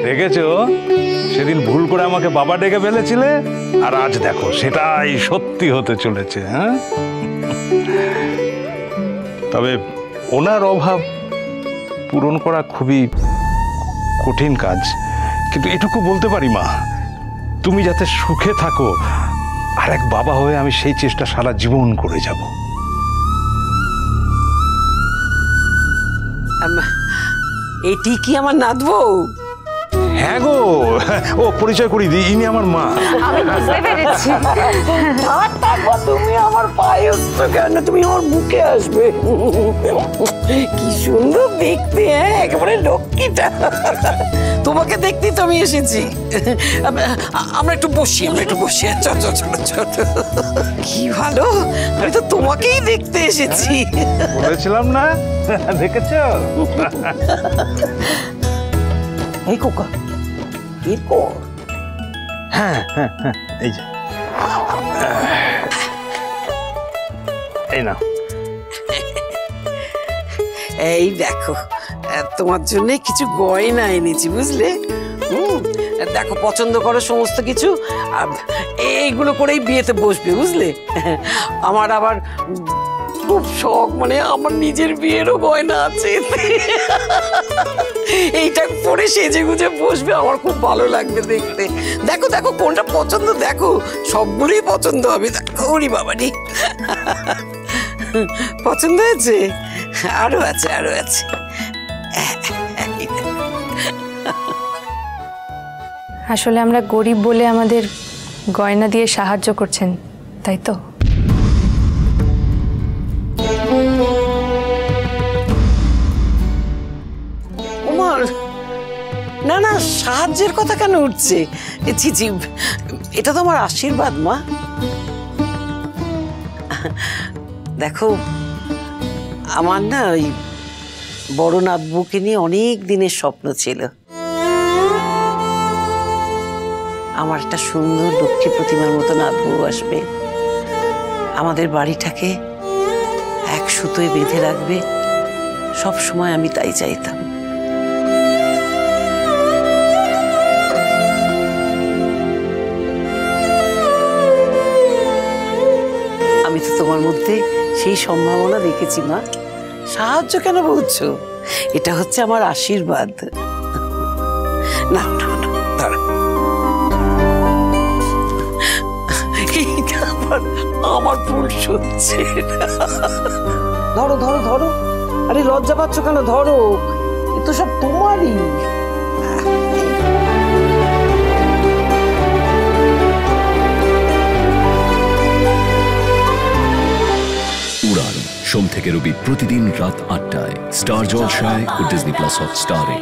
দেখেছো, সেদিন ভুল করে আমাকে বাবা ডেকে ফেলেছিলে, আর আজ দেখো সেটাই সত্যি হতে চলেছে। হ্যাঁ, তবে ওনার অভাব পূরণ করা খুবই কঠিন কাজ, কিন্তু এটুকু বলতে পারি মা, তুমি যাতে সুখে থাকো, আর এক বাবা হয়ে আমি সেই চেষ্টা সারা জীবন করে যাব। এটি কি আমার নাত বউ? হ্যাঁ গো, ও পরিচয় করিয়ে দিই, ইনি আমার মা। আমি বুঝতে পেরেছি। তুমি আমার পায়ে আসছো কেন? তুমি আমার বুকে আসবে। কি সুন্দর দেখতে, হ্যাঁ, একেবারে লক্ষ্মীটা। তোমাকে দেখতেই তো আমি এসেছি। আমরা একটু বসি, চল চল চল চল। কি ভালো, আমি তো তোমাকেই দেখতে এসেছি। বলেছিলাম না, দেখেছো? এই কোকা, এরপর হ্যাঁ হ্যাঁ হ্যাঁ, এই যে, এই না, এই দেখো, তোমার জন্য কিছু গয়না এনেছি, বুঝলে? দেখো, পছন্দ করো সমস্ত কিছু, এইগুলো করেই বিয়েতে বসবে, বুঝলে? আমার আবার খুব শখ, মানে আমার নিজের বিয়েরও গয়না আছে। এইটা পরে সেজে গুজে বসবে, আমার খুব ভালো লাগবে দেখতে। দেখো দেখো কোনটা পছন্দ, দেখো সবগুলোই পছন্দ হবে। ওরে বাবারি, পছন্দ হয়েছে? আরো আছে, আরো আছে। আসলে আমরা গরিব বলে আমাদের গয়না দিয়ে সাহায্য করছেন, তাই তো? ওমার, না না, সাহায্যের কথা কেন উঠছে? ছি ছি, এটা তো আমার আশীর্বাদ, মা। দেখো, আমার না ওই বড় নাতবুকে নিয়ে অনেক দিনের স্বপ্ন ছিল। আমার একটা সুন্দর লক্ষ্মী প্রতিমার মতো নাতবু আসবে, আমাদের বাড়িটাকে এক সুতোয় বেঁধে রাখবে, সব সময় আমি তাই চাইতাম। আমি তো তোমার মধ্যে সেই সম্ভাবনা দেখেছি, মা। সাহায্য কেন বলছো? এটা হচ্ছে আমার আশীর্বাদ। না না না, দাঁড়া, আমার ভুল শুনছে। ধরো ধরো ধরো, আরে লজ্জা পাচ্ছ কেন? ধরো, এ তো সব তোমারই। উড়ান সোম থেকে রবি প্রতিদিন রাত ৮টায় স্টার জলসায় ও ডিজনি প্লাস হটস্টারে।